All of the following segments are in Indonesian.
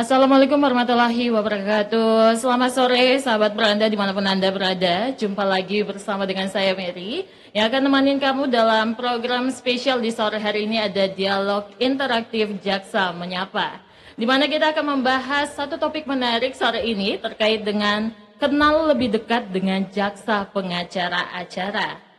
Assalamualaikum warahmatullahi wabarakatuh. Selamat sore sahabat beranda dimanapun Anda berada. Jumpa lagi bersama dengan saya Mary yang akan nemenin kamu dalam program spesial di sore hari ini, ada dialog interaktif Jaksa Menyapa. Di mana kita akan membahas satu topik menarik sore ini terkait dengan kenal lebih dekat dengan jaksa pengacara acara.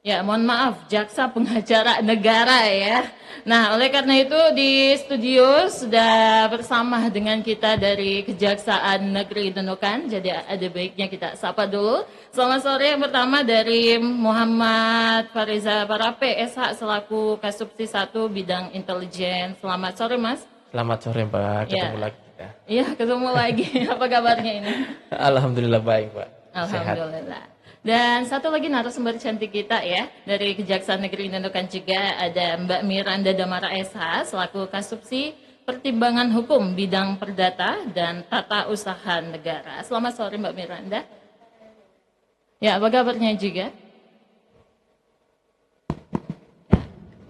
Ya, mohon maaf, jaksa pengacara negara ya. Nah, oleh karena itu di studio sudah bersama dengan kita dari Kejaksaan Negeri Nunukan. Jadi ada baiknya kita sapa dulu. Selamat sore, yang pertama dari Muhammad Fariza Parape, SH selaku Kasubsi 1 Bidang Intelijen. Selamat sore, Mas. Selamat sore, Mbak. Ketemu Ya. lagi kita. Iya, ketemu lagi. Apa kabarnya ini? Alhamdulillah baik, Mbak. Sehat. Alhamdulillah. Dan satu lagi narasumber cantik kita ya, dari Kejaksaan Negeri Nunukan juga ada Mbak Miranda Damara SH selaku Kasubsi Pertimbangan Hukum Bidang Perdata dan Tata Usaha Negara. Selamat sore Mbak Miranda. Ya, apa kabarnya juga?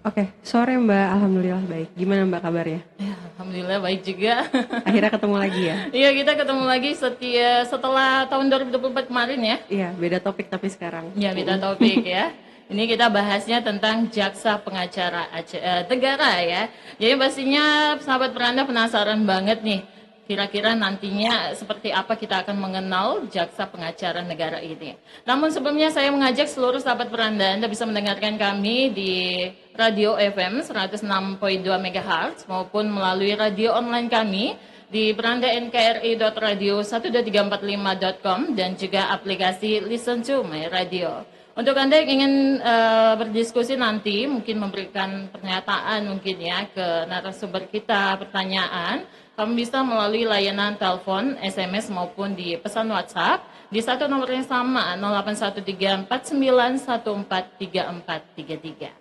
Oke, sore Mbak. Alhamdulillah baik. Gimana Mbak kabarnya? Ya, Alhamdulillah baik juga. Akhirnya ketemu lagi ya? Iya, kita ketemu lagi setelah tahun 2024 kemarin ya. Iya, beda topik tapi sekarang. Ya, beda topik ya. Ini kita bahasnya tentang jaksa pengacara negara ya. Jadi pastinya sahabat beranda penasaran banget nih. Kira-kira nantinya seperti apa kita akan mengenal jaksa pengacara negara ini. Namun sebelumnya saya mengajak seluruh sahabat beranda, Anda bisa mendengarkan kami di Radio FM 106.2 MHz maupun melalui radio online kami di beranda nkri.radio12345.com dan juga aplikasi Listen to My Radio. Untuk Anda yang ingin berdiskusi nanti, mungkin memberikan pernyataan mungkin ya ke narasumber kita, pertanyaan, kamu bisa melalui layanan telepon, SMS maupun di pesan WhatsApp di satu nomor yang sama 081349143433.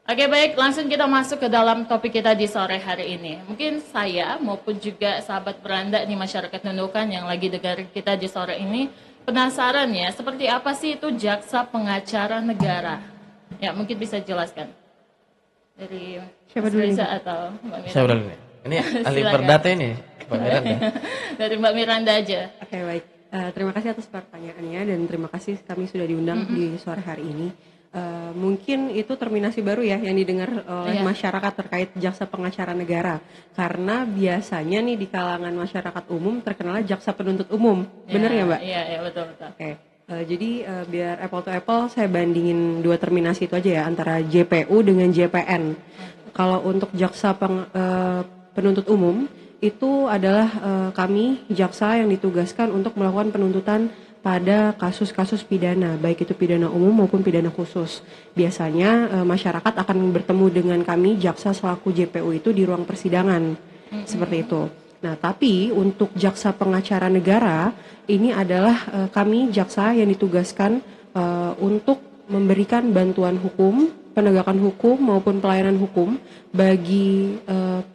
Oke baik, langsung kita masuk ke dalam topik kita di sore hari ini. Mungkin saya maupun juga sahabat beranda di masyarakat Nunukan yang lagi dengar kita di sore ini penasaran ya, seperti apa sih itu jaksa pengacara negara? Ya mungkin bisa jelaskan dari Siapa dulu Reza nih? atau Mbak Miranda. Saya udah nih. Ini ahli Silakan. perdata ini, Mbak Miranda. Dari Mbak Miranda aja. Oke, baik. Terima kasih atas pertanyaannya dan terima kasih kami sudah diundang di sore hari ini. Mungkin itu terminasi baru ya yang didengar oleh Iya. masyarakat terkait jaksa pengacara negara. Karena biasanya nih di kalangan masyarakat umum terkenalnya jaksa penuntut umum. Benar ya, Mbak? Iya, betul. Oke, jadi biar apple to apple saya bandingin dua terminasi itu aja ya antara JPU dengan JPN. Kalau untuk jaksa penuntut umum itu adalah kami jaksa yang ditugaskan untuk melakukan penuntutan pada kasus-kasus pidana, baik itu pidana umum maupun pidana khusus. Biasanya masyarakat akan bertemu dengan kami jaksa selaku JPU itu di ruang persidangan, seperti itu. Nah, tapi untuk jaksa pengacara negara ini adalah kami jaksa yang ditugaskan untuk memberikan bantuan hukum, penegakan hukum maupun pelayanan hukum bagi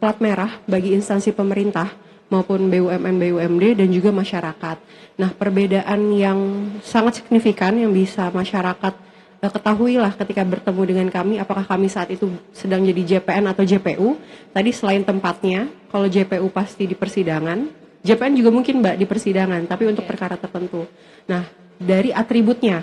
plat merah, bagi instansi pemerintah maupun BUMN, BUMD dan juga masyarakat. Nah, perbedaan yang sangat signifikan yang bisa masyarakat ketahui lah ketika bertemu dengan kami, apakah kami saat itu sedang jadi JPN atau JPU. Tadi selain tempatnya, kalau JPU pasti di persidangan, JPN juga mungkin Mbak di persidangan, tapi untuk perkara tertentu. Nah, dari atributnya,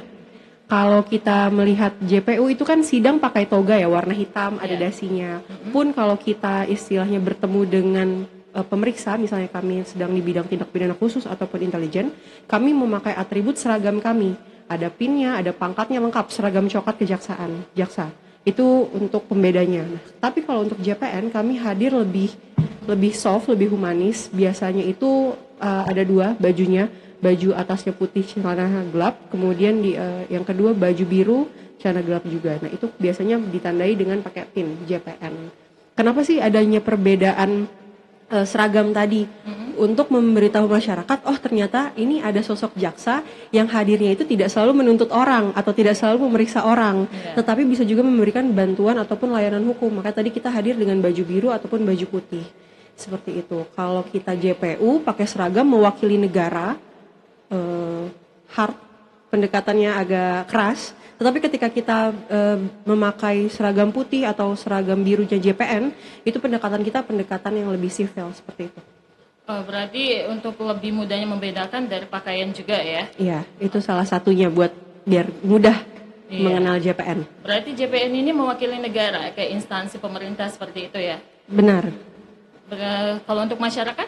kalau kita melihat JPU itu kan sidang pakai toga ya, warna hitam, ada dasinya. Pun kalau kita istilahnya bertemu dengan pemeriksa, misalnya kami sedang di bidang tindak pidana khusus ataupun intelijen, kami memakai atribut seragam kami. Ada pinnya, ada pangkatnya lengkap, seragam coklat kejaksaan, jaksa. Itu untuk pembedanya. Nah, tapi kalau untuk JPN kami hadir lebih soft, lebih humanis. Biasanya itu ada dua bajunya, baju atasnya putih celana gelap, kemudian yang kedua baju biru celana gelap juga. Nah itu biasanya ditandai dengan pakai pin JPN. Kenapa sih adanya perbedaan seragam tadi? Untuk memberitahu masyarakat, oh ternyata ini ada sosok jaksa yang hadirnya itu tidak selalu menuntut orang atau tidak selalu memeriksa orang, tetapi bisa juga memberikan bantuan ataupun layanan hukum. Maka tadi kita hadir dengan baju biru ataupun baju putih. Seperti itu. Kalau kita JPU pakai seragam mewakili negara, hard pendekatannya agak keras. Tetapi ketika kita memakai seragam putih atau seragam birunya JPN, itu pendekatan kita pendekatan yang lebih sivil seperti itu. Oh, berarti untuk lebih mudahnya membedakan dari pakaian juga ya? Iya, itu salah satunya buat biar mudah Iya. mengenal JPN. Berarti JPN ini mewakili negara kayak instansi pemerintah seperti itu ya? Benar. Kalau untuk masyarakat?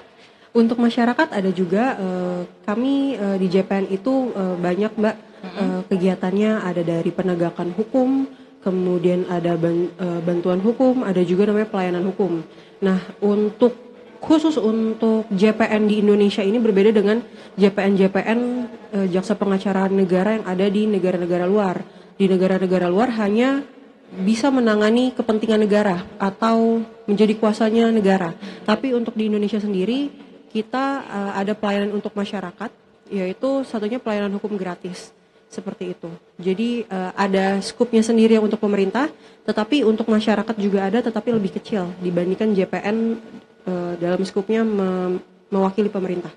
Untuk masyarakat ada juga kami di JPN itu banyak Mbak kegiatannya, ada dari penegakan hukum, kemudian ada bantuan hukum, ada juga namanya pelayanan hukum. Nah, khusus untuk JPN di Indonesia ini berbeda dengan JPN jaksa pengacara negara yang ada di negara-negara luar. Di negara-negara luar hanya bisa menangani kepentingan negara atau menjadi kuasanya negara. Tapi untuk di Indonesia sendiri kita ada pelayanan untuk masyarakat, yaitu satunya pelayanan hukum gratis seperti itu. Jadi ada skupnya sendiri yang untuk pemerintah, tetapi untuk masyarakat juga ada, tetapi lebih kecil dibandingkan JPN dalam skupnya mewakili pemerintah.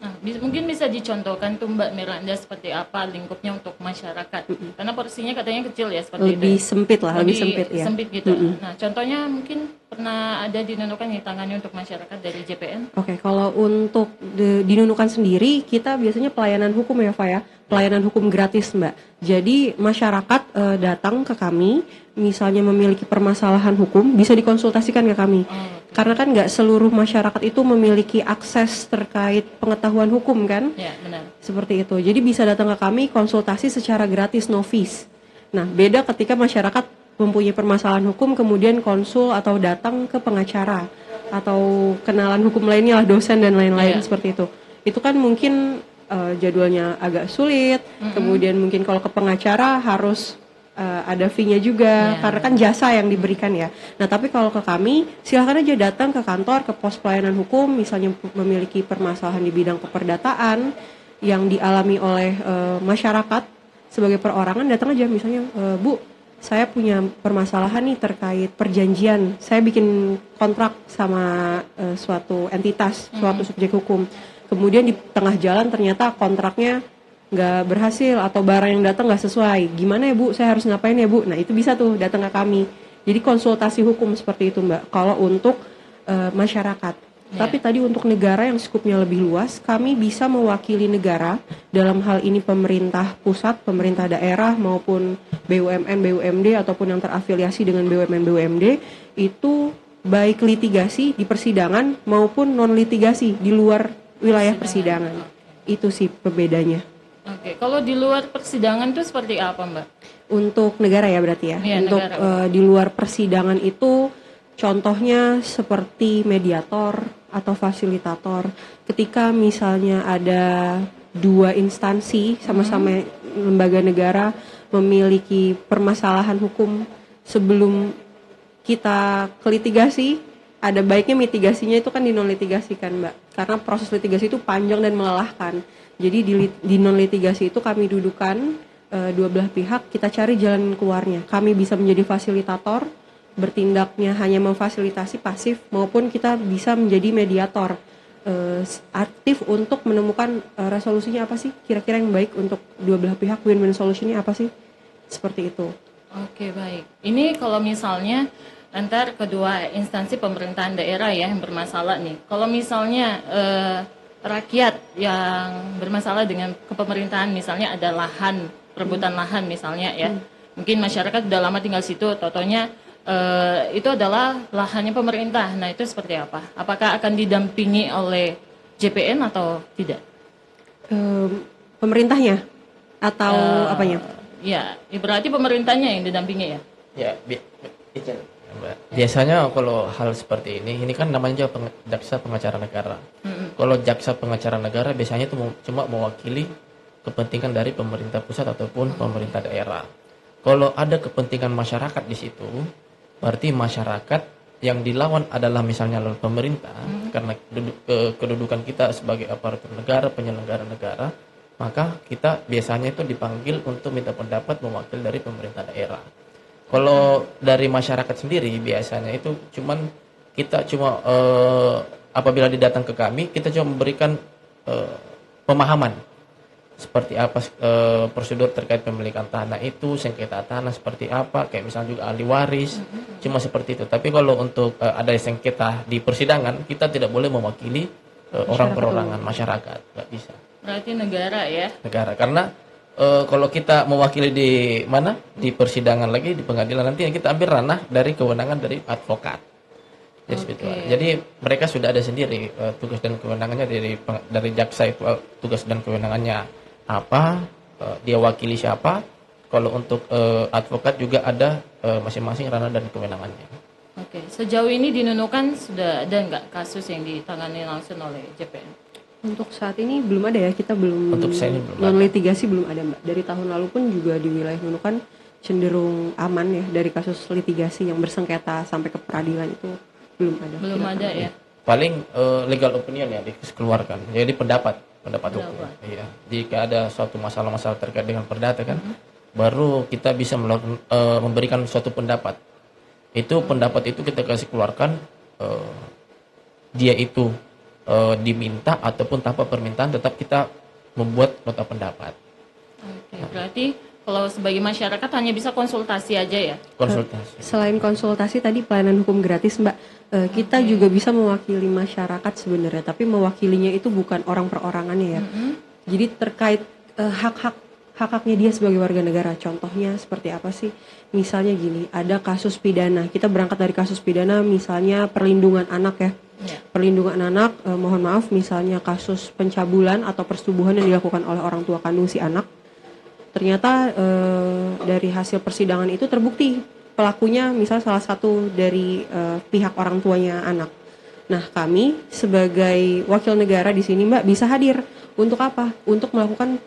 Nah, mungkin bisa dicontohkan tuh Mbak Miranda seperti apa lingkupnya untuk masyarakat. Karena porsinya katanya kecil ya seperti Lebih itu. sempit lah, lebih sempit ya. Sempit gitu. Nah, contohnya mungkin pernah ada di Nunukan yang ditangani untuk masyarakat dari JPN? Oke, kalau untuk di Nunukan sendiri kita biasanya pelayanan hukum ya, Pak ya. Pelayanan hukum gratis, Mbak. Jadi masyarakat datang ke kami, misalnya memiliki permasalahan hukum, bisa dikonsultasikan ke kami. Karena kan nggak seluruh masyarakat itu memiliki akses terkait pengetahuan hukum kan? Ya, benar. Seperti itu. Jadi bisa datang ke kami konsultasi secara gratis, no fees. Nah, beda ketika masyarakat mempunyai permasalahan hukum kemudian konsul atau datang ke pengacara atau kenalan hukum lainnya lah, dosen dan lain-lain seperti itu. Itu kan mungkin jadwalnya agak sulit. Kemudian mungkin kalau ke pengacara harus ada fee-nya juga karena kan jasa yang diberikan ya. Nah, tapi kalau ke kami silakan aja datang ke kantor, ke pos pelayanan hukum, misalnya memiliki permasalahan di bidang keperdataan yang dialami oleh masyarakat sebagai perorangan, datang aja misalnya, Bu, saya punya permasalahan nih terkait perjanjian. Saya bikin kontrak sama suatu entitas, suatu subjek hukum. Kemudian di tengah jalan ternyata kontraknya nggak berhasil atau barang yang datang nggak sesuai. Gimana ya Bu? Saya harus ngapain ya Bu? Nah, itu bisa tuh datang ke kami. Jadi konsultasi hukum seperti itu Mbak. Kalau untuk masyarakat. Tapi tadi untuk negara yang skupnya lebih luas, kami bisa mewakili negara dalam hal ini pemerintah pusat, pemerintah daerah maupun BUMN, BUMD ataupun yang terafiliasi dengan BUMN, BUMD itu baik litigasi di persidangan maupun non litigasi di luar wilayah persidangan. Itu sih perbedaannya. Oke, kalau di luar persidangan itu seperti apa Mbak? Untuk negara ya berarti ya. Iya, untuk di luar persidangan itu contohnya seperti mediator atau fasilitator. Ketika misalnya ada dua instansi sama-sama lembaga negara memiliki permasalahan hukum, sebelum kita ke litigasi, ada baiknya mitigasinya itu kan di non litigasi kan Mbak. Karena proses litigasi itu panjang dan melelahkan. Jadi di non litigasi itu kami dudukan dua belah pihak, kita cari jalan keluarnya. Kami bisa menjadi fasilitator, bertindaknya hanya memfasilitasi pasif, maupun kita bisa menjadi mediator aktif untuk menemukan resolusinya apa sih kira-kira yang baik untuk dua belah pihak, win-win solutionnya apa sih, seperti itu. Oke, baik. Ini kalau misalnya antar kedua instansi pemerintahan daerah ya yang bermasalah nih. Kalau misalnya rakyat yang bermasalah dengan kepemerintahan, misalnya ada lahan, perebutan lahan misalnya ya, mungkin masyarakat udah lama tinggal situ, totonya itu adalah lahannya pemerintah. Nah, itu seperti apa? Apakah akan didampingi oleh JPN atau tidak? Pemerintahnya atau apanya? Ya, berarti pemerintahnya yang didampingi ya? Ya, biasanya kalau hal seperti ini kan namanya jaksa pengacara negara. Kalau jaksa pengacara negara biasanya itu cuma mewakili kepentingan dari pemerintah pusat ataupun pemerintah daerah. Kalau ada kepentingan masyarakat di situ, berarti masyarakat yang dilawan adalah misalnya oleh pemerintah, karena kedudukan kita sebagai aparatur negara, penyelenggara negara, maka kita biasanya itu dipanggil untuk minta pendapat mewakili dari pemerintah daerah. Kalau dari masyarakat sendiri biasanya itu kita cuma apabila didatang ke kami, kita cuma memberikan pemahaman seperti apa prosedur terkait pemilikan tanah itu, sengketa tanah seperti apa, kayak misalnya juga ahli waris, cuma seperti itu. Tapi kalau untuk ada sengketa di persidangan, kita tidak boleh mewakili orang perorangan, masyarakat, nggak bisa. Berarti negara ya. Negara, karena kalau kita mewakili di mana, di persidangan lagi, di pengadilan, nanti kita ambil ranah dari kewenangan dari advokat. Jadi seperti itu. Jadi mereka sudah ada sendiri tugas dan kewenangannya dari jaksa itu, tugas dan kewenangannya apa, dia wakili siapa. Kalau untuk advokat juga ada masing-masing ranah dan kewenangannya. Oke, sejauh ini di Nunukan sudah ada nggak kasus yang ditangani langsung oleh JPN? Untuk saat ini belum ada ya, kita belum, Untuk saya ini belum non ada. litigasi belum ada Mbak. Dari tahun lalu pun juga di wilayah Nunukan cenderung aman ya, dari kasus litigasi yang bersengketa sampai ke peradilan itu belum ada. Belum ada ya. Paling legal opinion ya dikeluarkan, jadi pendapat hukum. Iya. Jika ada suatu masalah-masalah terkait dengan perdata kan, baru kita bisa melakukan, memberikan suatu pendapat. Itu pendapat itu kita kasih keluarkan, dia itu diminta ataupun tanpa permintaan, tetap kita membuat nota pendapat. Oke, berarti kalau sebagai masyarakat hanya bisa konsultasi aja ya? Konsultasi. Selain konsultasi tadi pelayanan hukum gratis Mbak, kita juga bisa mewakili masyarakat sebenarnya, tapi mewakilinya itu bukan orang perorangannya ya. Jadi terkait hak-haknya dia sebagai warga negara. Contohnya seperti apa sih? Misalnya gini, ada kasus pidana. Kita berangkat dari kasus pidana, misalnya perlindungan anak ya. Perlindungan anak, mohon maaf, misalnya kasus pencabulan atau persetubuhan yang dilakukan oleh orang tua kandung si anak. Ternyata dari hasil persidangan itu terbukti pelakunya misalnya salah satu dari pihak orang tuanya anak. Nah, kami sebagai wakil negara di sini Mbak bisa hadir untuk apa? Untuk melakukan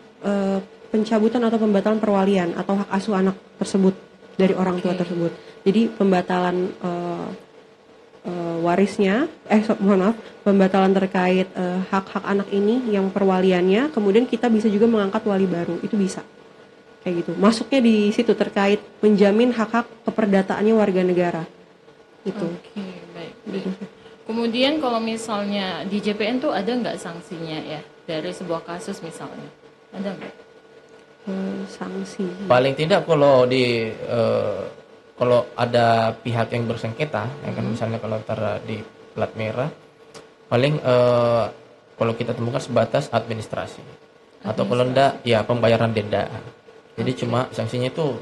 pencabutan atau pembatalan perwalian atau hak asuh anak tersebut dari orang tua tersebut. Jadi pembatalan warisnya, mohon maaf, pembatalan terkait hak-hak anak ini yang perwaliannya, kemudian kita bisa juga mengangkat wali baru, itu bisa. Kayak gitu. Masuknya di situ terkait menjamin hak-hak keperdataannya warga negara. Itu. Oke, baik. Kemudian kalau misalnya di JPN tuh ada nggak sanksinya ya dari sebuah kasus misalnya? Ada nggak? Sanksi. Paling tidak kalau kalau ada pihak yang bersengketa, ya kan, misalnya kalau antara di plat merah, paling kalau kita temukan sebatas administrasi. Atau kalau enggak, ya pembayaran denda. Jadi cuma sanksinya itu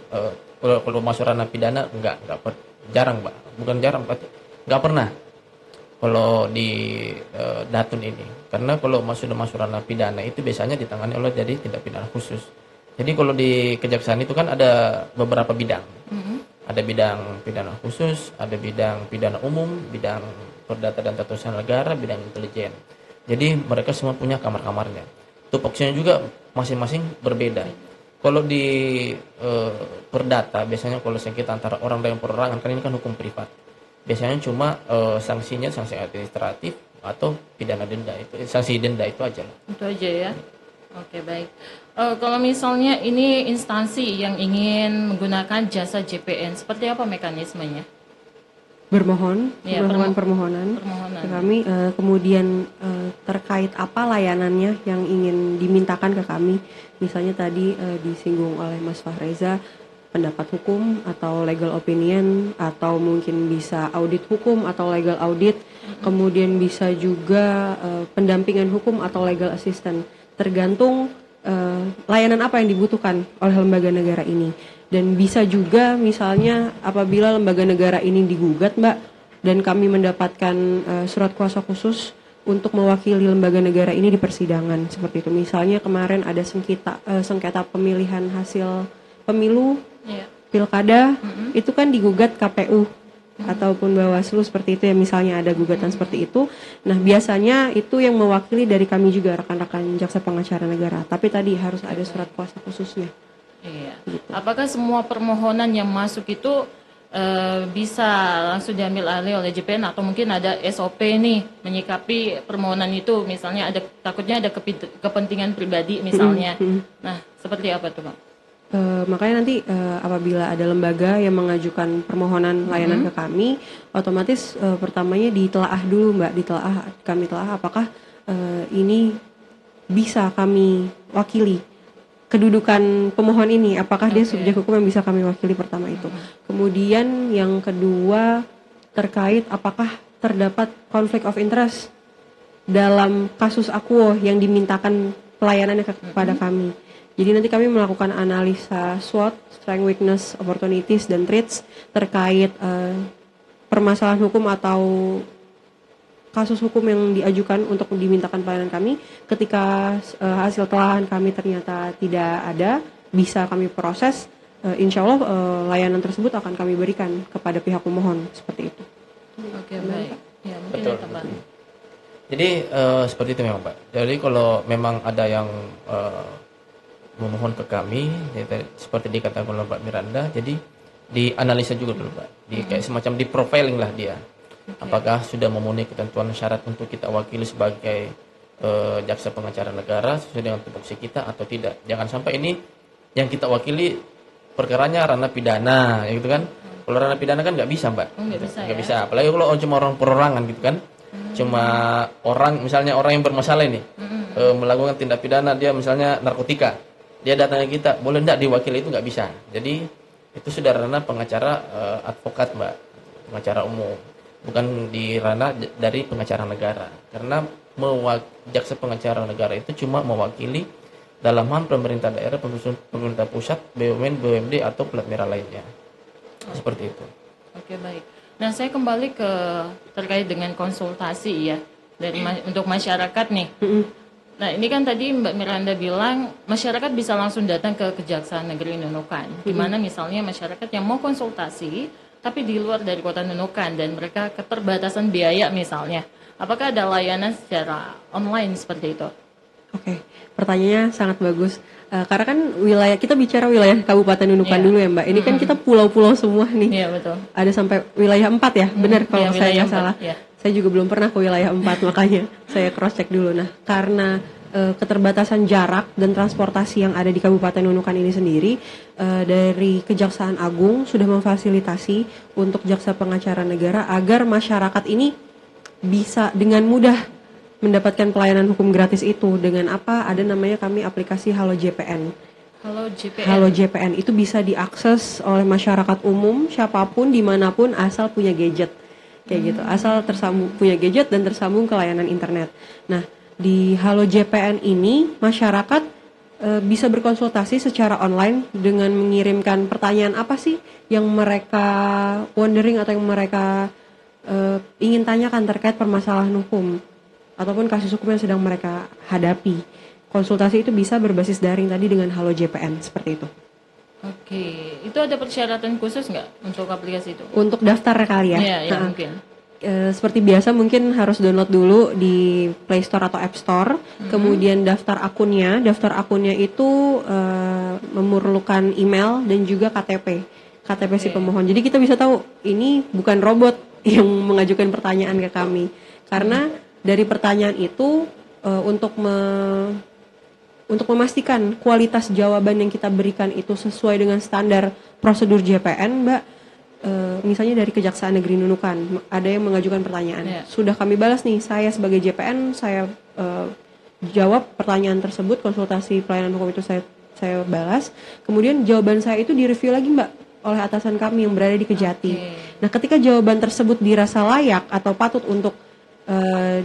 kalau masuk ranah pidana jarang, Mbak. Bukan jarang, nggak pernah. Kalau di Datun ini, karena kalau masuk ranah pidana itu biasanya ditangani oleh jadi tindak pidana khusus. Jadi kalau di kejaksaan itu kan ada beberapa bidang. Ada bidang pidana khusus, ada bidang pidana umum, bidang perdata dan tata usaha negara, bidang intelijen. Jadi mereka semua punya kamar-kamarnya. Tupoksinya juga masing-masing berbeda. Kalau di perdata biasanya kalau sengketa antara orang dengan perorangan, kan ini kan hukum privat. Biasanya cuma sanksinya sanksi administratif atau pidana denda, itu sanksi denda itu aja lah. Itu aja ya. Oke, baik. Kalau misalnya ini instansi yang ingin menggunakan jasa JPN, seperti apa mekanismenya? Bermohon, Ya, permohonan ke kami, kemudian terkait apa layanannya yang ingin dimintakan ke kami. Misalnya tadi disinggung oleh Mas Fahreza, pendapat hukum atau legal opinion, atau mungkin bisa audit hukum atau legal audit, kemudian bisa juga pendampingan hukum atau legal assistant, tergantung layanan apa yang dibutuhkan oleh lembaga negara ini. Dan bisa juga misalnya apabila lembaga negara ini digugat Mbak, dan kami mendapatkan surat kuasa khusus untuk mewakili lembaga negara ini di persidangan, seperti itu. Misalnya kemarin ada sengketa pemilihan hasil pemilu, pilkada, itu kan digugat KPU ataupun Bawaslu, seperti itu ya, misalnya ada gugatan seperti itu. Nah, biasanya itu yang mewakili dari kami juga, rekan-rekan jaksa pengacara negara, tapi tadi harus ada surat kuasa khususnya. Iya. Gitu. Apakah semua permohonan yang masuk itu bisa langsung diambil alih oleh JPN, atau mungkin ada SOP nih menyikapi permohonan itu, misalnya takutnya ada kepentingan pribadi misalnya. Nah, seperti apa tuh, Bang? Makanya nanti apabila ada lembaga yang mengajukan permohonan layanan ke kami, otomatis pertamanya ditelaah dulu Mbak, kami telah apakah ini bisa kami wakili kedudukan pemohon ini, apakah dia Oke. subjek hukum yang bisa kami wakili, pertama itu. Kemudian yang kedua terkait apakah terdapat konflik of interest dalam kasus akuo yang dimintakan pelayanannya kepada kami. Jadi nanti kami melakukan analisa SWOT, strength, weakness, opportunities, dan threats terkait permasalahan hukum atau kasus hukum yang diajukan untuk dimintakan pelayanan kami. Ketika hasil telahan kami ternyata tidak ada, bisa kami proses, insya Allah layanan tersebut akan kami berikan kepada pihak pemohon, seperti itu. Oke, baik. Ya, mungkin Betul. ada tambahan. Jadi seperti itu memang Pak. Jadi kalau memang ada yang memohon ke kami, ya, seperti dikatakan oleh Mbak Miranda, jadi dianalisa juga dulu Pak. Kayak semacam di profiling lah dia. Apakah sudah memenuhi ketentuan syarat untuk kita wakili sebagai jaksa pengacara negara sesuai dengan tupoksi kita atau tidak. Jangan sampai ini yang kita wakili perkaranya ranah pidana, ya gitu kan. Kalau ranah pidana kan nggak bisa Mbak. Nggak bisa, Nggak ya? bisa. Apalagi kalau cuma orang perorangan gitu kan. Cuma orang, misalnya orang yang bermasalah ini melakukan tindak pidana, dia misalnya narkotika, dia datang ke kita, boleh enggak diwakili, itu nggak bisa. Jadi itu sudah ranah pengacara advokat Mbak, pengacara umum, bukan di ranah dari pengacara negara. Karena jaksa pengacara negara itu cuma mewakili dalam hal pemerintah daerah, pemerintah pusat, BUMN, BUMD atau plat merah lainnya. Seperti itu. Oke, baik. Nah, saya kembali ke terkait dengan konsultasi ya untuk masyarakat nih. Nah, ini kan tadi Mbak Miranda bilang masyarakat bisa langsung datang ke Kejaksaan Negeri Nunukan. Di mana misalnya masyarakat yang mau konsultasi tapi di luar dari Kota Nunukan dan mereka keterbatasan biaya misalnya. Apakah ada layanan secara online seperti itu? Oke, pertanyaannya sangat bagus. Karena kan wilayah, kita bicara wilayah Kabupaten Nunukan Iya. dulu ya Mbak. Ini kan kita pulau-pulau semua nih. Iya, betul. Ada sampai wilayah 4 ya, benar kalau Iya, saya wilayah nggak 4, salah. iya. Saya juga belum pernah ke wilayah 4 makanya saya cross check dulu. Nah, karena keterbatasan jarak dan transportasi yang ada di Kabupaten Nunukan ini sendiri, dari Kejaksaan Agung sudah memfasilitasi untuk jaksa pengacara negara agar masyarakat ini bisa dengan mudah mendapatkan pelayanan hukum gratis itu. Dengan apa? Ada namanya kami aplikasi Halo JPN. Halo JPN. Halo JPN itu bisa diakses oleh masyarakat umum, siapapun, dimanapun, asal punya gadget. Kayak gitu, asal punya gadget dan tersambung ke layanan internet. Nah, di Halo JPN ini, masyarakat bisa berkonsultasi secara online dengan mengirimkan pertanyaan apa sih yang mereka wondering atau yang mereka ingin tanyakan terkait permasalahan hukum ataupun kasus hukum yang sedang mereka hadapi. Konsultasi itu bisa berbasis daring tadi dengan Halo JPN, seperti itu. Oke, itu ada persyaratan khusus nggak untuk aplikasi itu? Untuk daftar kali ya? Iya, ya, Nah, mungkin. seperti biasa mungkin harus download dulu di Play Store atau App Store, kemudian daftar akunnya. Daftar akunnya itu memerlukan email dan juga KTP si pemohon. Jadi kita bisa tahu ini bukan robot yang mengajukan pertanyaan ke kami, karena dari pertanyaan itu untuk memastikan kualitas jawaban yang kita berikan itu sesuai dengan standar prosedur JPN, Mbak. Misalnya dari Kejaksaan Negeri Nunukan ada yang mengajukan pertanyaan, Iya. sudah kami balas nih, saya sebagai JPN saya jawab pertanyaan tersebut, konsultasi pelayanan hukum itu saya balas, kemudian jawaban saya itu direview lagi Mbak oleh atasan kami yang berada di Kejati. Nah, ketika jawaban tersebut dirasa layak atau patut untuk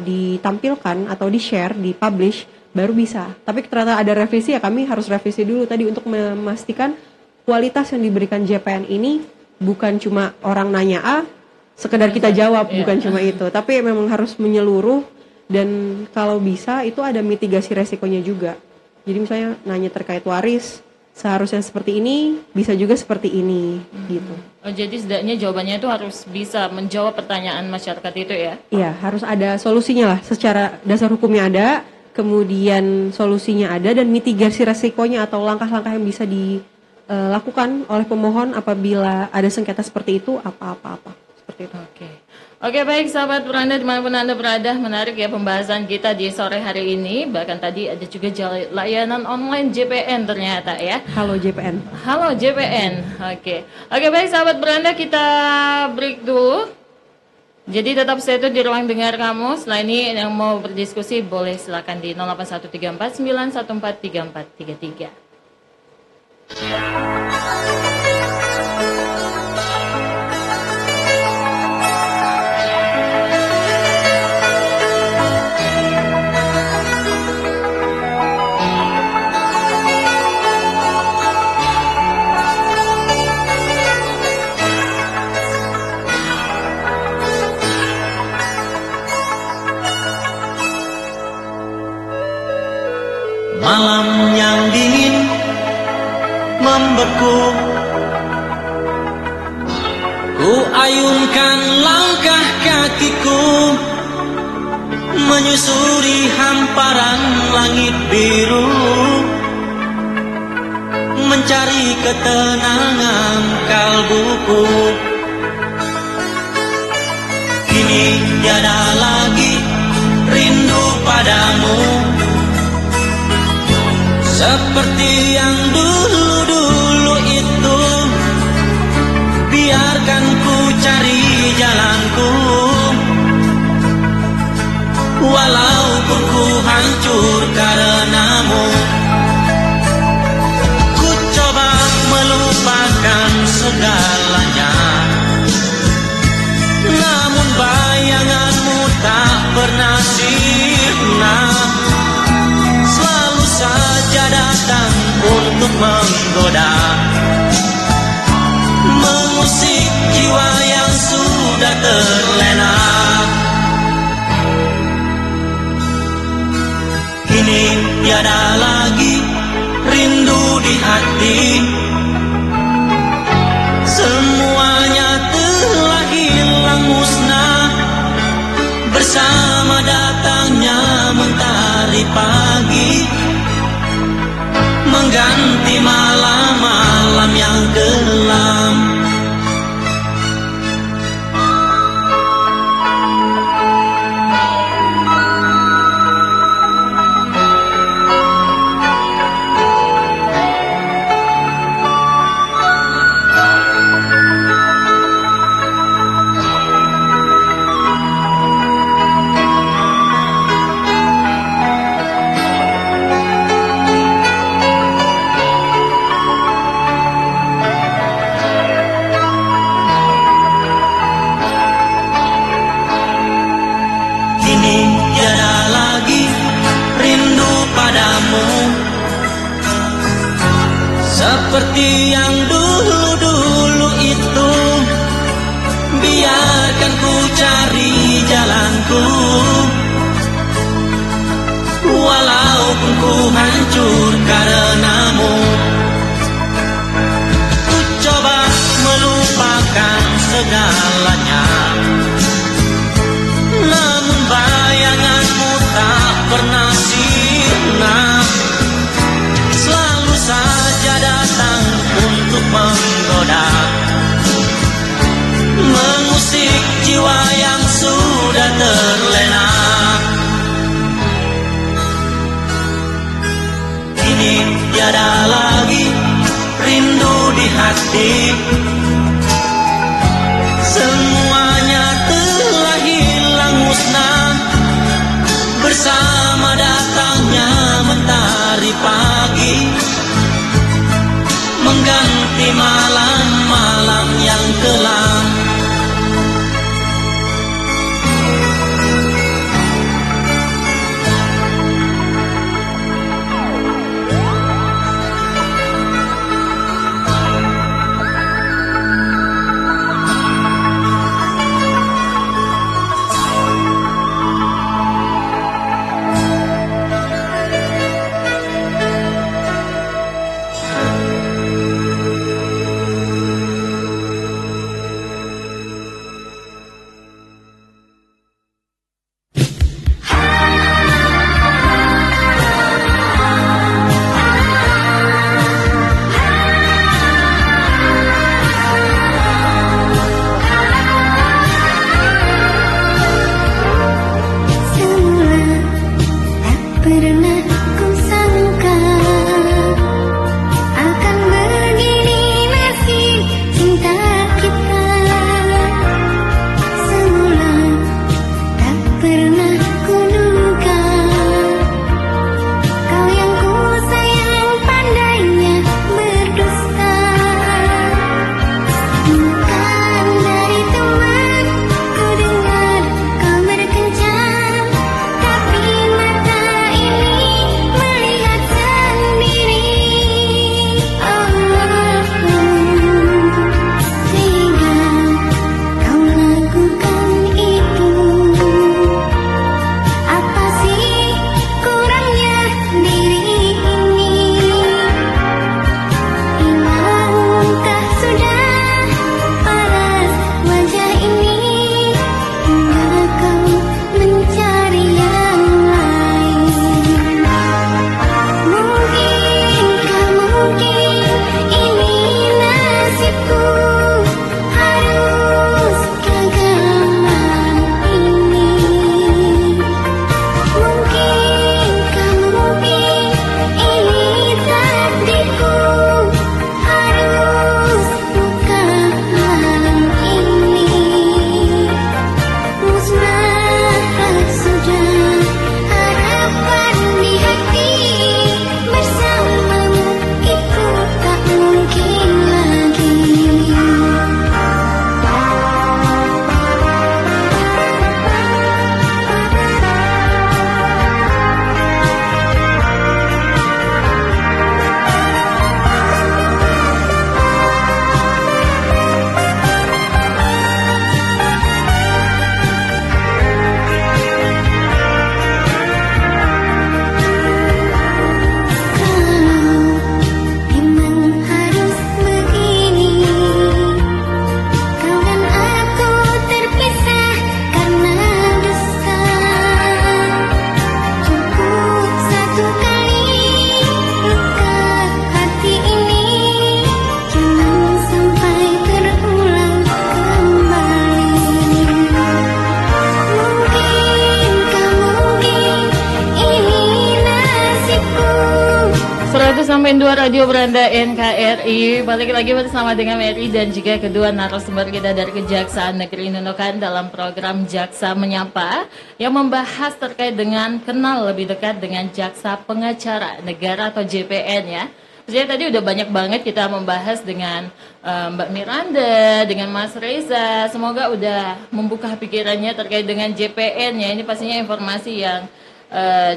ditampilkan atau di-share, di-publish, baru bisa. Tapi ternyata ada revisi, ya kami harus revisi dulu tadi untuk memastikan kualitas yang diberikan JPN ini bukan cuma orang nanya A, sekedar kita jawab, bukan cuma itu. Tapi memang harus menyeluruh, dan kalau bisa itu ada mitigasi resikonya juga. Jadi misalnya nanya terkait waris, seharusnya seperti ini, bisa juga seperti ini, gitu. Oh, jadi setidaknya jawabannya itu harus bisa menjawab pertanyaan masyarakat itu ya? Iya, harus ada solusinya lah. Secara dasar hukumnya ada, kemudian solusinya ada, dan mitigasi resikonya atau langkah-langkah yang bisa dilakukan oleh pemohon apabila ada sengketa seperti itu, apa-apa. Seperti itu. Oke, baik sahabat Puranda dimanapun Anda berada, menarik ya pembahasan kita di sore hari ini. Bahkan tadi ada juga layanan online JPN ternyata ya. Halo JPN. Halo JPN. Oke, baik sahabat Puranda, kita break dulu. Jadi tetap stay tune di ruang dengar kamu. Setelah ini yang mau berdiskusi boleh silakan di 081349143433. Malam yang dingin membeku, ku ayunkan langkah kakiku menyusuri hamparan langit biru, mencari ketenangan kalbuku. Kini tiada lagi rindu padamu seperti yang dulu-dulu itu. Biarkan ku cari jalanku, walaupun ku hancur karenamu. Ku coba melupakan segalanya, namun bayanganmu tak pernah sirna, selalu saja datang untuk menggoda, mengusik jiwa yang sudah terlena. Kini tiada lagi rindu di hati, semuanya telah hilang musnah bersama datangnya mentari pagi, mengganti malam-malam yang kelam. Kini tiada lagi rindu padamu seperti yang dulu-dulu itu. Biarkan ku cari jalanku, walaupun ku hancur karenamu. Ku coba melupakan segalanya, namun bayanganmu tak pernah sirna, selalu saja datang untuk menggoda, mengusik jiwa yang sudah terlena. Kini tiada lagi rindu di hati, semuanya telah hilang musnah bersama datangnya mentari pagi, mengganti malam-malam yang kelam. 106,2 Radio Beranda NKRI. Balik lagi bersama dengan Mary dan juga kedua narasumber kita dari Kejaksaan Negeri Nunukan dalam program Jaksa Menyapa yang membahas terkait dengan kenal lebih dekat dengan Jaksa Pengacara Negara atau JPN ya. Jadi tadi udah banyak banget kita membahas dengan Mbak Miranda, dengan Mas Reza. Semoga udah membuka pikirannya terkait dengan JPN ya. Ini pastinya informasi yang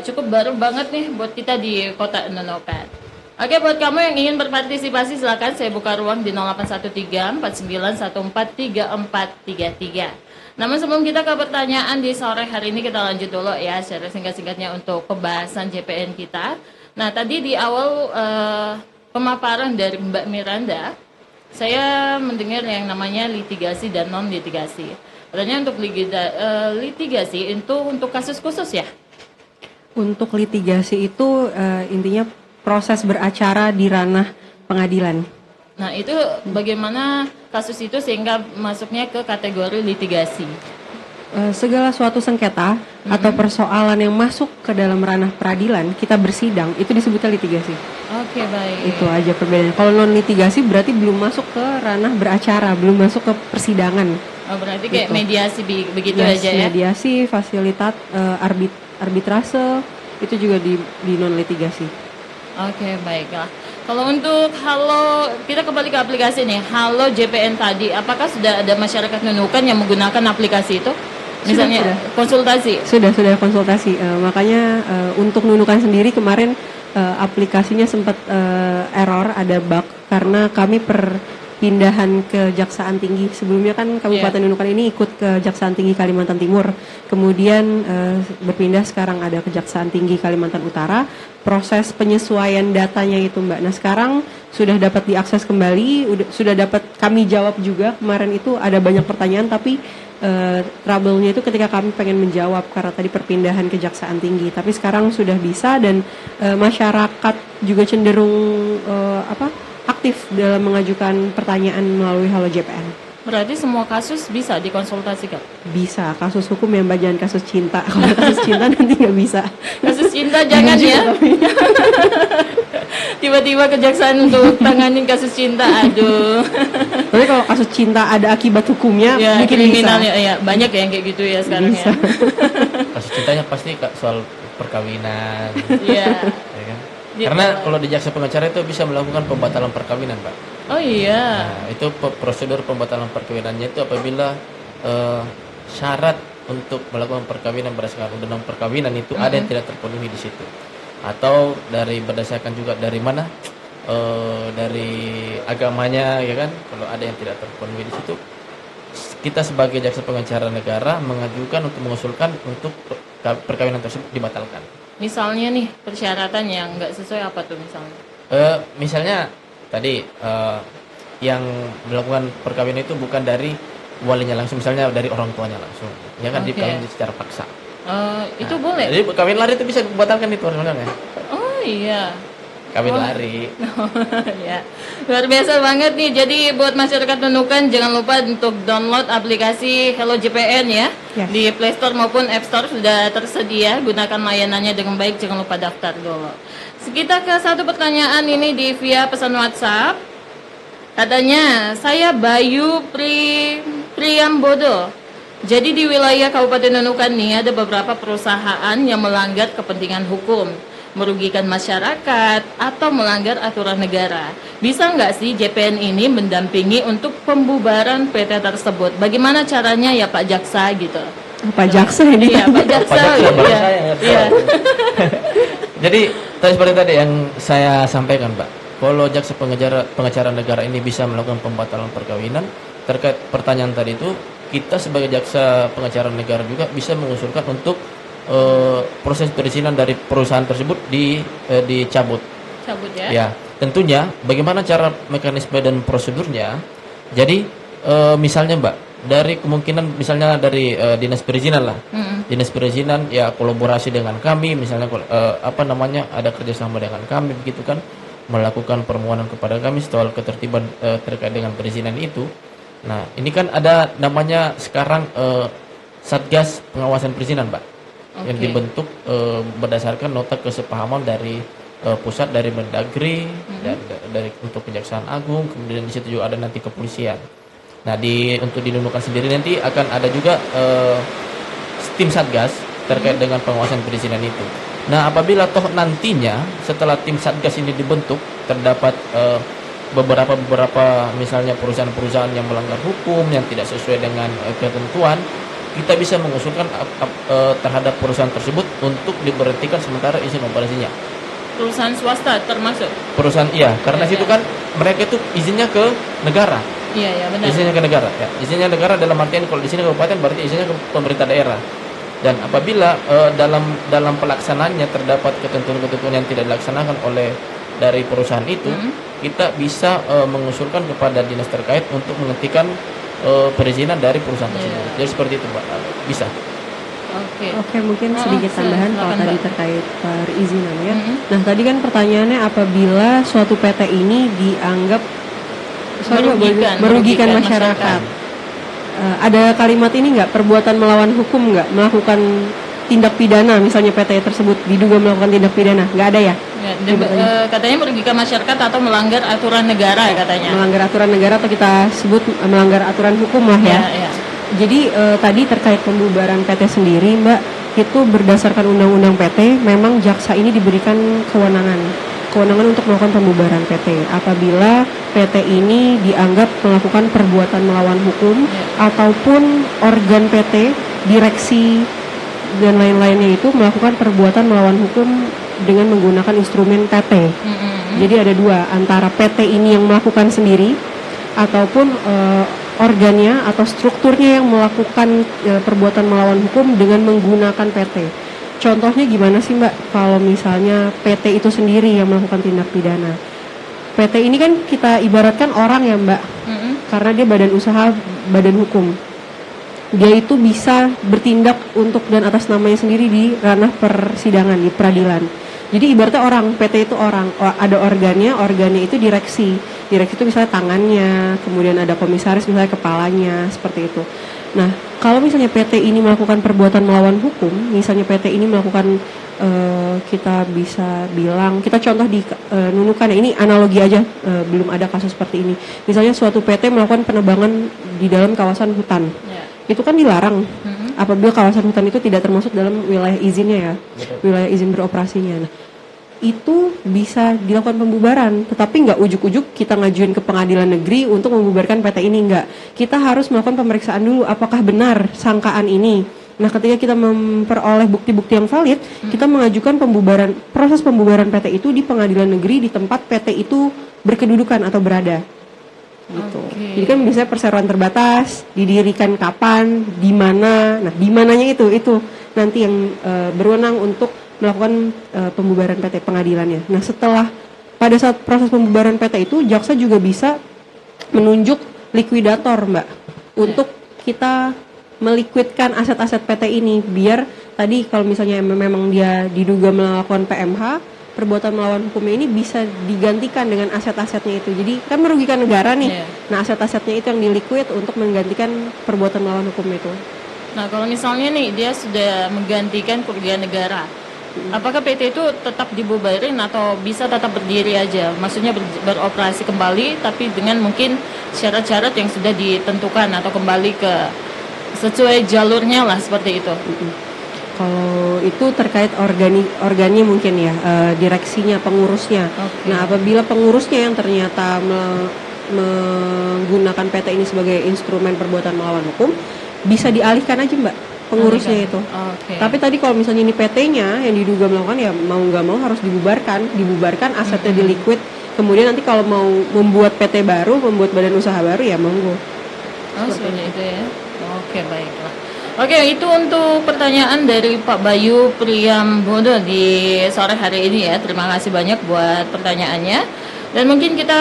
cukup baru banget nih buat kita di Kota Nunukan. Oke, buat kamu yang ingin berpartisipasi silakan saya buka ruang di 0813 49143433. Namun sebelum kita ke pertanyaan di sore hari ini, kita lanjut dulu ya secara singkat-singkatnya untuk pembahasan JPN kita. Nah, tadi di awal pemaparan dari Mbak Miranda, saya mendengar yang namanya litigasi dan non litigasi. Katanya untuk litigasi itu untuk kasus khusus ya? Untuk litigasi itu intinya proses beracara di ranah pengadilan. Nah, itu bagaimana kasus itu sehingga masuknya ke kategori litigasi? Segala suatu sengketa atau persoalan yang masuk ke dalam ranah peradilan, kita bersidang, itu disebutnya litigasi. Oke, baik. Itu aja perbedaannya. Kalau non litigasi berarti belum masuk ke ranah beracara, belum masuk ke persidangan. Oh, berarti kayak Gitu. mediasi begitu Yes, aja ya? mediasi, fasilitas, arbitrase, itu juga di non litigasi. Oke, baiklah. Kalau untuk Halo, kita kembali ke aplikasi nih. Halo JPN tadi, apakah sudah ada masyarakat Nunukan yang menggunakan aplikasi itu? Misalnya Sudah. konsultasi. Sudah konsultasi. Makanya untuk Nunukan sendiri kemarin aplikasinya sempat error, ada bug karena kami perpindahan ke Kejaksaan Tinggi. Sebelumnya kan Kabupaten Nunukan ini ikut ke Kejaksaan Tinggi Kalimantan Timur. Kemudian berpindah sekarang ada Kejaksaan Tinggi Kalimantan Utara. Proses penyesuaian datanya itu Mbak. Nah, sekarang sudah dapat diakses kembali, sudah dapat kami jawab juga. Kemarin itu ada banyak pertanyaan tapi trouble-nya itu ketika kami pengen menjawab karena tadi perpindahan Kejaksaan Tinggi. Tapi sekarang sudah bisa dan masyarakat juga cenderung aktif dalam mengajukan pertanyaan melalui Halo JPN. Berarti semua kasus bisa dikonsultasikan? Bisa, kasus hukum ya Mbak, jangan kasus cinta. Kalau kasus cinta nanti nggak bisa. Kasus cinta jangan ya. Tiba-tiba kejaksaan untuk tanganin kasus cinta, aduh. Tapi kalau kasus cinta ada akibat hukumnya, Ya, mungkin kriminalnya bisa. ya, banyak yang kayak gitu ya sekarang Bisa. ya. Kasus cintanya pasti soal perkawinan. Iya. Ya kan? Di- Karena kalau di jaksa pengacara itu bisa melakukan pembatalan perkawinan, Pak. Oh iya. Nah, itu prosedur pembatalan perkawinannya itu apabila syarat untuk melakukan perkawinan berdasarkan undang-undang perkawinan itu ada yang tidak terpenuhi di situ, atau berdasarkan juga dari mana, dari agamanya, ya kan? Kalau ada yang tidak terpenuhi di situ, kita sebagai jaksa pengacara negara mengajukan untuk mengusulkan untuk perkawinan tersebut dibatalkan. Misalnya nih persyaratan yang nggak sesuai apa tuh misalnya? Misalnya tadi yang melakukan perkawinan itu bukan dari walinya langsung, misalnya dari orang tuanya langsung, ya kan, Oke. dikawin secara paksa. Itu boleh? Jadi kawin lari itu bisa dibatalkan itu sebenarnya. Oh iya. Kawin Oh. lari. Ya, luar biasa banget nih. Jadi buat masyarakat Nunukan jangan lupa untuk download aplikasi Hello JPN ya. Yes. Di Play Store maupun App Store sudah tersedia. Gunakan layanannya dengan baik, jangan lupa daftar dulu. Kita ke satu pertanyaan ini di via pesan WhatsApp. Katanya, saya Bayu Priyambodo. Jadi di wilayah Kabupaten Nunukan nih ada beberapa perusahaan yang melanggar kepentingan hukum, merugikan masyarakat atau melanggar aturan negara. Bisa nggak sih JPN ini mendampingi untuk pembubaran PT tersebut? Bagaimana caranya ya Pak Jaksa gitu? Pak Jaksa ini. Iya Pak Jaksa. Pak Jaksa, Iya. Pak saya, ya. Iya. Jadi seperti tadi yang saya sampaikan, Pak. Kalau jaksa pengacara negara ini bisa melakukan pembatalan perkawinan, terkait pertanyaan tadi itu, kita sebagai jaksa pengacara negara juga bisa mengusulkan untuk proses perizinan dari perusahaan tersebut dicabut. Cabut ya. Ya, tentunya bagaimana cara mekanisme dan prosedurnya. Jadi misalnya Mbak, dari kemungkinan misalnya dari dinas perizinan lah. Dinas perizinan ya kolaborasi dengan kami, misalnya ada kerjasama dengan kami begitu kan, melakukan permohonan kepada kami soal ketertiban terkait dengan perizinan itu. Nah, ini kan ada namanya sekarang Satgas Pengawasan Perizinan, Mbak. Yang Oke. dibentuk berdasarkan nota kesepahaman dari pusat dari Mendagri dan dari untuk Kejaksaan Agung, kemudian di situ juga ada nanti kepolisian. Nah, untuk di Nunukan sendiri nanti akan ada juga tim satgas terkait dengan pengawasan perizinan itu. Nah, apabila toh nantinya setelah tim satgas ini dibentuk terdapat beberapa misalnya perusahaan-perusahaan yang melanggar hukum yang tidak sesuai dengan ketentuan, kita bisa mengusulkan terhadap perusahaan tersebut untuk diberhentikan sementara izin operasinya. Perusahaan swasta termasuk? Perusahaan iya, karena situ kan mereka itu izinnya ke negara. Iya, benar. Izinnya ke negara, ya. Izinnya negara dalam artian kalau di sini kabupaten berarti izinnya ke pemerintah daerah. Dan apabila dalam pelaksanaannya terdapat ketentuan-ketentuan yang tidak dilaksanakan oleh dari perusahaan itu, kita bisa mengusulkan kepada dinas terkait untuk menghentikan perizinan dari perusahaan tersebut. Jadi seperti itu, Mbak. Bisa. Oke, mungkin sedikit tambahan kalau tadi terkait perizinan ya. Nah, tadi kan pertanyaannya apabila suatu PT ini dianggap merugikan masyarakat. Ada kalimat ini nggak, perbuatan melawan hukum nggak, melakukan tindak pidana, misalnya PT tersebut diduga melakukan tindak pidana, nggak ada ya? Katanya merugikan masyarakat atau melanggar aturan negara katanya. Melanggar aturan negara atau kita sebut melanggar aturan hukum lah ya. Jadi tadi terkait pembubaran PT sendiri, Mbak, itu berdasarkan Undang-Undang PT, memang jaksa ini diberikan kewenangan untuk melakukan pembubaran PT apabila PT ini dianggap melakukan perbuatan melawan hukum ataupun organ PT, direksi dan lain-lainnya itu melakukan perbuatan melawan hukum dengan menggunakan instrumen PT. Jadi ada dua, antara PT ini yang melakukan sendiri ataupun organnya atau strukturnya yang melakukan perbuatan melawan hukum dengan menggunakan PT. Contohnya gimana sih, Mbak, kalau misalnya PT itu sendiri yang melakukan tindak pidana? PT ini kan kita ibaratkan orang ya, Mbak, karena dia badan usaha, badan hukum. Dia itu bisa bertindak untuk dan atas namanya sendiri di ranah persidangan, di peradilan. Jadi ibaratnya orang, PT itu orang, ada organnya itu direksi. Direksi itu misalnya tangannya, kemudian ada komisaris misalnya kepalanya, seperti itu. Nah, kalau misalnya PT ini melakukan perbuatan melawan hukum, misalnya PT ini melakukan, kita bisa bilang, kita contoh di Nunukan ya, ini analogi aja, belum ada kasus seperti ini. Misalnya suatu PT melakukan penebangan di dalam kawasan hutan, itu kan dilarang. Apabila kawasan hutan itu tidak termasuk dalam wilayah izinnya ya, wilayah izin beroperasinya. Nah, itu bisa dilakukan pembubaran, tetapi nggak ujuk-ujuk kita ngajuin ke pengadilan negeri untuk membubarkan PT ini, nggak. Kita harus melakukan pemeriksaan dulu, apakah benar sangkaan ini. Nah, ketika kita memperoleh bukti-bukti yang valid, kita mengajukan proses pembubaran PT itu di pengadilan negeri di tempat PT itu berkedudukan atau berada. Gitu. Jadi kan biasanya perseroan terbatas, didirikan kapan, di mana. Nah, di mananya itu nanti yang berwenang untuk melakukan pembubaran PT, pengadilannya. Nah, pada saat proses pembubaran PT itu, jaksa juga bisa menunjuk likuidator, Mbak, untuk kita meliquidkan aset-aset PT ini, biar tadi kalau misalnya memang dia diduga melakukan PMH, perbuatan melawan hukumnya ini bisa digantikan dengan aset-asetnya itu. Jadi kan merugikan negara nih. Nah, aset-asetnya itu yang diliquid untuk menggantikan perbuatan melawan hukum itu. Nah, kalau misalnya nih dia sudah menggantikan kerugian negara, apakah PT itu tetap dibubarin atau bisa tetap berdiri aja? Maksudnya beroperasi kembali tapi dengan mungkin syarat-syarat yang sudah ditentukan atau kembali ke sesuai jalurnya lah, seperti itu. Kalau itu terkait organnya mungkin ya, direksinya, pengurusnya. Nah, apabila pengurusnya yang ternyata menggunakan PT ini sebagai instrumen perbuatan melawan hukum, bisa dialihkan aja, Mbak, pengurusnya itu. Tapi tadi kalau misalnya ini PT-nya yang diduga melakukan, ya mau nggak mau harus dibubarkan, asetnya diliquid. Kemudian nanti kalau mau membuat PT baru, membuat badan usaha baru, ya monggo. Seperti itu ya. Baiklah. Itu untuk pertanyaan dari Pak Bayu Priyambodo di sore hari ini ya. Terima kasih banyak buat pertanyaannya. Dan mungkin kita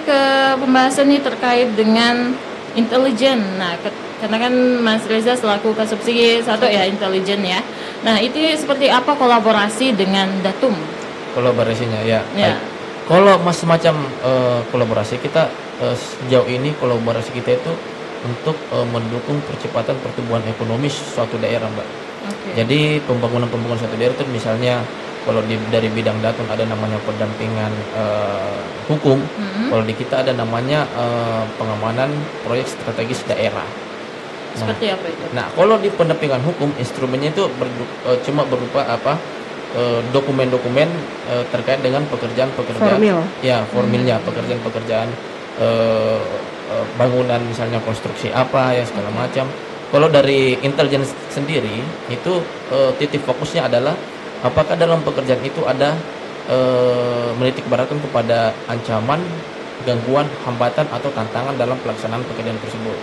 ke pembahasan ini terkait dengan intelijen. Nah, karena kan Mas Reza selaku Kasubsidi 1 ya, intelijen ya. Nah, itu seperti apa kolaborasi dengan Datum? Kolaborasinya ya. Baik. Kalau semacam kolaborasi kita sejauh ini kolaborasi kita itu untuk mendukung percepatan pertumbuhan ekonomi suatu daerah, Mbak. Jadi pembangunan suatu daerah itu misalnya Kalau dari bidang Datun ada namanya pendampingan hukum. Kalau di kita ada namanya pengamanan proyek strategis daerah. Seperti apa itu? Nah, kalau di pendampingan hukum instrumennya itu cuma berupa dokumen-dokumen terkait dengan pekerjaan-pekerjaan. Formil. Ya, formilnya pekerjaan-pekerjaan bangunan misalnya konstruksi apa ya segala macam. Kalau dari intelijen sendiri itu titik fokusnya adalah apakah dalam pekerjaan itu ada menitik beratkan kepada ancaman, gangguan, hambatan atau tantangan dalam pelaksanaan pekerjaan tersebut.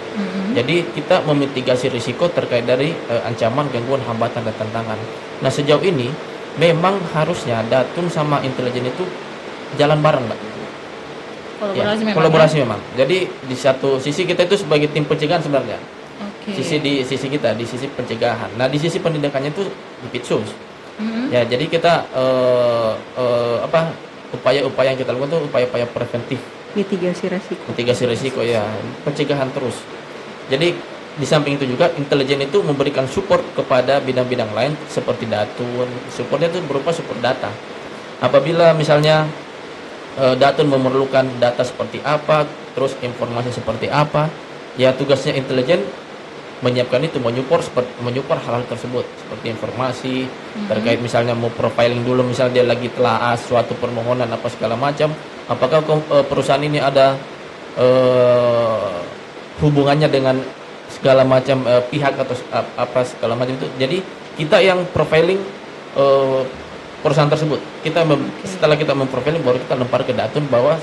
Jadi kita memitigasi risiko terkait dari ancaman, gangguan, hambatan dan tantangan. Nah, sejauh ini memang harusnya Datun sama intelijen itu jalan bareng, Mbak. Kolaborasi memang. Kolaborasi memang. Jadi di satu sisi kita itu sebagai tim pencegahan sebenarnya. Oke. Di sisi kita di sisi pencegahan. Nah, di sisi pendidikannya itu di Pitsus. Ya, jadi kita upaya-upaya yang kita lakukan itu upaya-upaya preventif, mitigasi resiko ya, pencegahan terus. Jadi di samping itu juga intelijen itu memberikan support kepada bidang-bidang lain seperti Datun. Supportnya itu berupa support data. Apabila misalnya Datun memerlukan data seperti apa, terus informasi seperti apa, ya tugasnya intelijen menyiapkan itu, menyupport hal-hal tersebut seperti informasi terkait misalnya mau profiling dulu, misalnya dia lagi telaah suatu permohonan apa segala macam, apakah perusahaan ini ada hubungannya dengan segala macam pihak atau apa segala macam itu. Jadi kita yang profiling perusahaan tersebut. Setelah kita memprofiling baru kita lempar ke Datun bahwa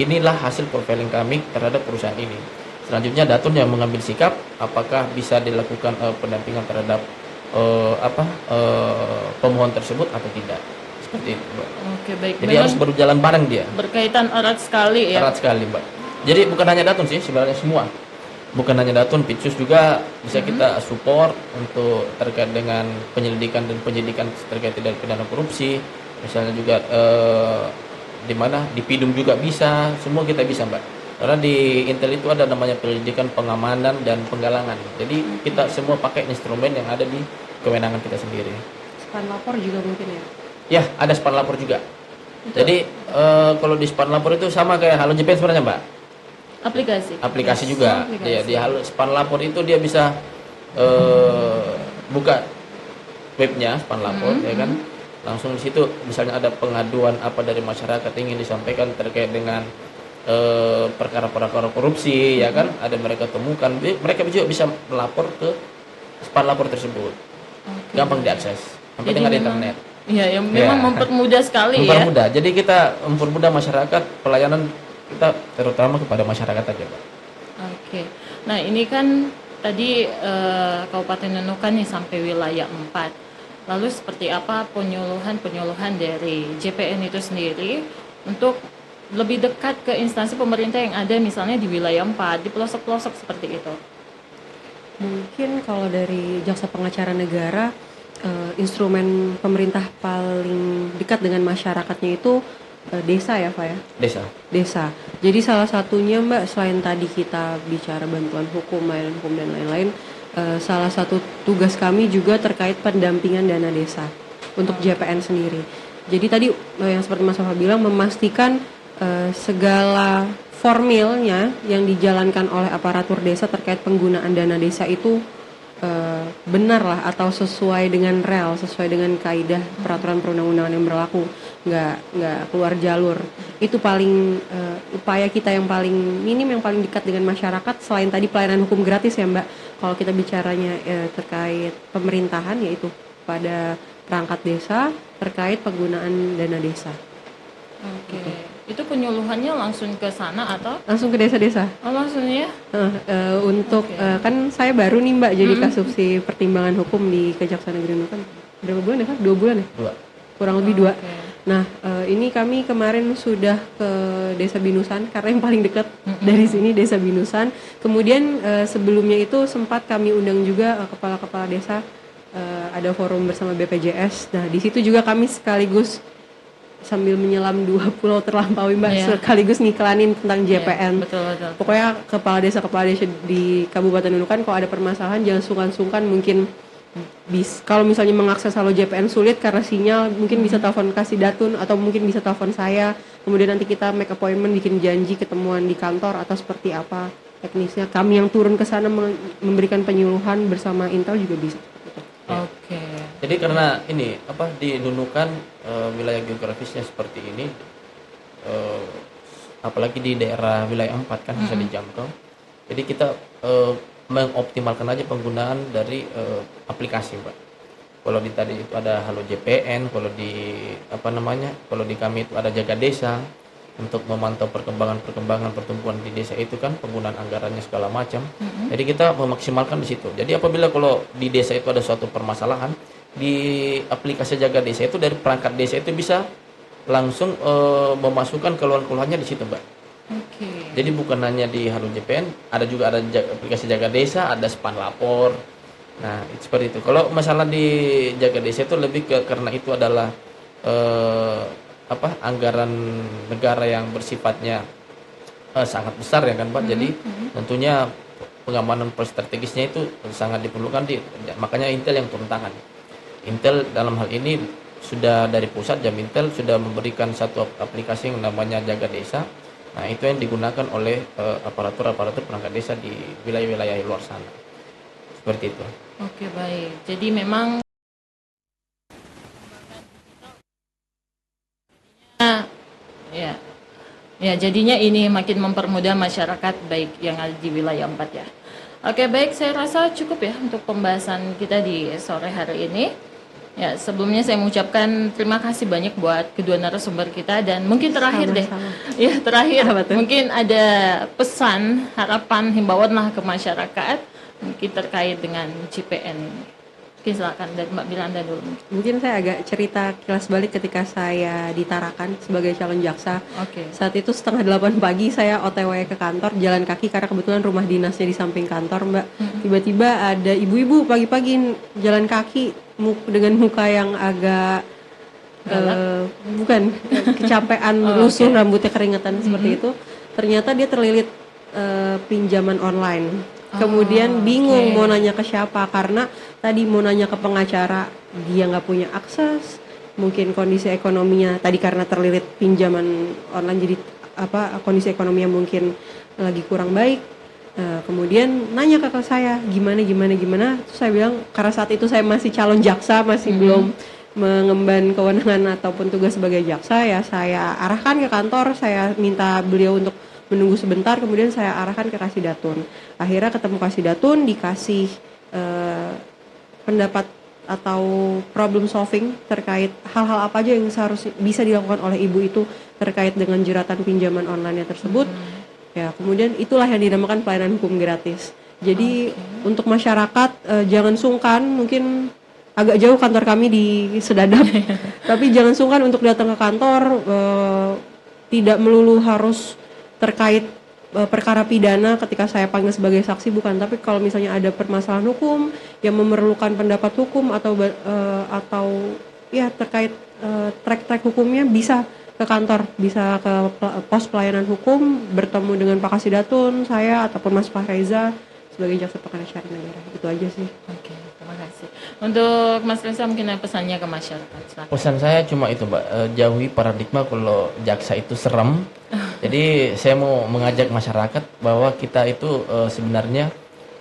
inilah hasil profiling kami terhadap perusahaan ini. Selanjutnya Datun yang mengambil sikap apakah bisa dilakukan pendampingan terhadap pemohon tersebut atau tidak. Seperti itu, Mbak. Oke, baik. Jadi harus berjalan bareng dia. Berkaitan erat sekali ya. Erat sekali, Mbak. Jadi bukan hanya Datun sih, sebenarnya semua. Bukan hanya Datun, Pitsus juga bisa kita support untuk terkait dengan penyelidikan dan penyidikan terkait dengan pidana korupsi. Misalnya juga di mana di Pidum juga bisa, semua kita bisa, Mbak. Karena di Intel itu ada namanya penyelidikan, pengamanan dan penggalangan. Jadi kita semua pakai instrumen yang ada di kewenangan kita sendiri. Span lapor juga mungkin ya. Ya, ada span lapor juga. Jadi kalau di span lapor itu sama kayak Halo JPN sebenarnya, Mbak. Aplikasi juga. Aplikasi. Di Halo span lapor itu dia bisa buka webnya span lapor, ya kan. Langsung di situ misalnya ada pengaduan apa dari masyarakat ingin disampaikan terkait dengan perkara-perkara korupsi, ya kan, ada mereka temukan, mereka juga bisa melapor ke span lapor tersebut. Gampang diakses sampai dengan internet. Iya, yang memang mempermudah sekali mempermudah. Jadi kita mempermudah masyarakat, pelayanan kita terutama kepada masyarakat aja, Pak. Oke. Nah, ini kan tadi Kabupaten Nunukan nih sampai wilayah 4. Lalu seperti apa penyuluhan dari JPN itu sendiri untuk lebih dekat ke instansi pemerintah yang ada misalnya di wilayah 4, di pelosok-pelosok seperti itu? Mungkin kalau dari Jaksa Pengacara Negara, instrumen pemerintah paling dekat dengan masyarakatnya itu desa ya, Pak ya? Desa. Jadi salah satunya, Mbak, selain tadi kita bicara bantuan hukum, layanan hukum dan lain-lain, salah satu tugas kami juga terkait pendampingan dana desa untuk JPN sendiri. Jadi tadi yang seperti Mas Wafa bilang, memastikan segala formilnya yang dijalankan oleh aparatur desa terkait penggunaan dana desa itu benar lah atau sesuai dengan rel, sesuai dengan kaidah peraturan perundang-undangan yang berlaku, nggak keluar jalur. Itu paling upaya kita yang paling minim, yang paling dekat dengan masyarakat. Selain tadi pelayanan hukum gratis ya, Mbak, kalau kita bicaranya terkait pemerintahan, yaitu pada perangkat desa terkait penggunaan dana desa. Oke. Itu penyuluhannya langsung ke sana atau? Langsung ke desa-desa. Oh, langsung ya? Untuk kan saya baru nih, Mbak, jadi kasubsi pertimbangan hukum di Kejaksaan Negeri Nunukan. Berapa bulan ya, Kak? 2 bulan ya? 2. Kurang lebih 2. Nah, ini kami kemarin sudah ke Desa Binusan karena yang paling dekat dari sini Desa Binusan. Kemudian sebelumnya itu sempat kami undang juga kepala-kepala desa, ada forum bersama BPJS. Nah, di situ juga kami sekaligus sambil menyelam 2 pulau terlampaui, Mbak, sekaligus ngiklanin tentang JPN. Betul. Pokoknya kepala desa di Kabupaten Nunukan kalau ada permasalahan jangan sungkan-sungkan, mungkin kalau misalnya mengakses Halo JPN sulit karena sinyal, mungkin bisa telepon kasih datun atau mungkin bisa telepon saya. Kemudian nanti kita make appointment, bikin janji ketemuan di kantor atau seperti apa teknisnya. Kami yang turun ke sana memberikan penyuluhan bersama Intel juga bisa. Oke. Jadi karena ini di Nunukan wilayah geografisnya seperti ini, apalagi di daerah wilayah 4 kan bisa dijangkau. Jadi kita mengoptimalkan aja penggunaan dari aplikasi, Mbak. Kalau di tadi itu ada Halo JPN, kalau di kami itu ada Jaga Desa untuk memantau perkembangan pertumbuhan di desa itu kan, penggunaan anggarannya segala macam. Jadi kita memaksimalkan di situ. Jadi apabila kalau di desa itu ada suatu permasalahan, di aplikasi Jaga Desa itu dari perangkat desa itu bisa langsung memasukkan keluhan-keluhannya di situ, Mbak. Oke. Jadi bukan hanya di Halo JPN, ada juga aplikasi Jaga Desa, ada Span Lapor. Nah, seperti itu. Kalau masalah di Jaga Desa itu lebih karena itu adalah anggaran negara yang bersifatnya sangat besar ya kan, Pak. Jadi tentunya pengamanan strategisnya itu sangat diperlukan, makanya Intel yang turun tangan. Intel dalam hal ini sudah dari pusat, Intel sudah memberikan satu aplikasi yang namanya Jaga Desa. Nah, itu yang digunakan oleh aparatur perangkat desa di wilayah-wilayah luar sana. Seperti itu. Oke, baik. Jadi memang ya jadinya ini makin mempermudah masyarakat baik yang ada di wilayah 4 ya. Oke, baik, saya rasa cukup ya untuk pembahasan kita di sore hari ini. Ya, sebelumnya saya mengucapkan terima kasih banyak buat kedua narasumber kita, dan mungkin terakhir Sama-sama. deh. Ya, terakhir Apa tuh? mungkin ada pesan, harapan, himbauan lah ke masyarakat mungkin terkait dengan JPN. Oke, silakan dari Mbak Miranda dulu. Mungkin saya agak cerita kilas balik ketika saya di Tarakan sebagai calon jaksa. Oke. Saat itu 7:30 pagi saya OTW ke kantor, jalan kaki karena kebetulan rumah dinasnya di samping kantor, Mbak. Tiba-tiba ada ibu-ibu pagi-pagi jalan kaki dengan muka yang agak bukan kecapean, lusuh, rambutnya keringetan seperti itu. Ternyata dia terlilit pinjaman online. Kemudian bingung mau nanya ke siapa, karena tadi mau nanya ke pengacara, dia nggak punya akses, mungkin kondisi ekonominya tadi karena terlilit pinjaman online, jadi kondisi ekonominya mungkin lagi kurang baik. Kemudian nanya ke saya gimana. Terus saya bilang karena saat itu saya masih calon jaksa, masih belum mengemban kewenangan ataupun tugas sebagai jaksa, ya saya arahkan ke kantor, saya minta beliau untuk menunggu sebentar, kemudian saya arahkan ke Kasidatun. Akhirnya ketemu Kasidatun, dikasih pendapat atau problem solving terkait hal-hal apa aja yang seharusnya bisa dilakukan oleh ibu itu terkait dengan jeratan pinjaman online tersebut. Ya, kemudian itulah yang dinamakan pelayanan hukum gratis. Jadi untuk masyarakat jangan sungkan, mungkin agak jauh kantor kami di Sedadap, tapi jangan sungkan untuk datang ke kantor, tidak melulu harus terkait perkara pidana ketika saya panggil sebagai saksi, bukan, tapi kalau misalnya ada permasalahan hukum yang memerlukan pendapat hukum atau ya terkait track hukumnya, bisa ke kantor, bisa ke pos pelayanan hukum, bertemu dengan Pak Kasidatun, saya ataupun Mas Fahreza sebagai jaksa pengacara negara. Itu aja sih. Oke, terima kasih. Untuk Mas Reza mungkin ada pesannya ke masyarakat. Silakan. Pesan saya cuma itu, Mbak, jauhi paradigma kalau jaksa itu serem. Jadi saya mau mengajak masyarakat bahwa kita itu sebenarnya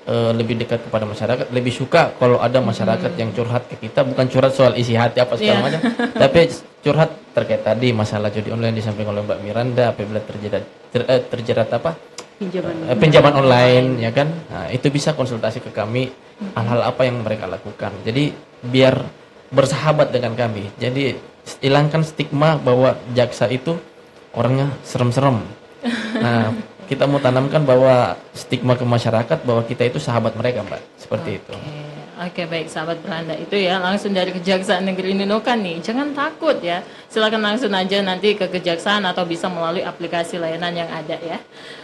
lebih dekat kepada masyarakat, lebih suka kalau ada masyarakat yang curhat ke kita, bukan curhat soal isi hati apa segala macam, tapi curhat terkait tadi masalah judi online disampaikan oleh Mbak Miranda, apabila terjerat pinjaman online, ya kan. Nah, itu bisa konsultasi ke kami hal-hal apa yang mereka lakukan. Jadi biar bersahabat dengan kami. Jadi hilangkan stigma bahwa jaksa itu orangnya serem-serem. Nah, kita mau tanamkan bahwa stigma ke masyarakat bahwa kita itu sahabat mereka, Mbak. Seperti itu. Oke, baik sahabat Belanda, itu ya langsung dari Kejaksaan Negeri Nunukan nih. Jangan takut ya. Silakan langsung aja nanti ke kejaksaan atau bisa melalui aplikasi layanan yang ada ya.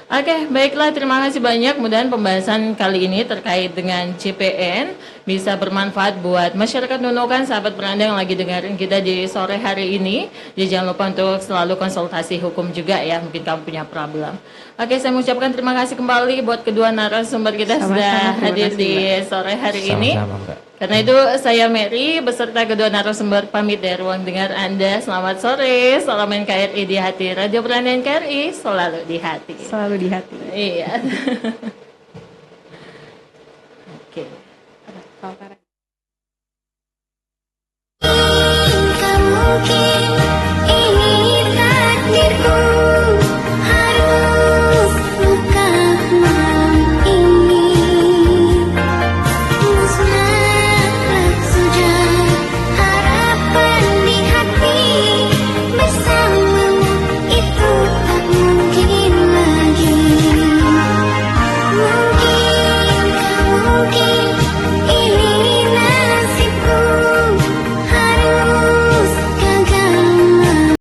Oke, baiklah, terima kasih banyak. Mudah-mudahan pembahasan kali ini terkait dengan JPN bisa bermanfaat buat masyarakat Nunukan, sahabat Belanda yang lagi dengerin kita di sore hari ini. Jadi jangan lupa untuk selalu konsultasi hukum juga ya, mungkin kamu punya problem. Oke, saya mengucapkan terima kasih kembali buat kedua narasumber kita sudah hadir di sore hari ini. Sama-sama, Mbak. Karena itu saya Mary beserta kedua narasumber pamit dari ruang dengar Anda. Selamat sore, salam NKRI di hati. Radio Pelayanan NKRI selalu di hati. Selalu di hati. Iya.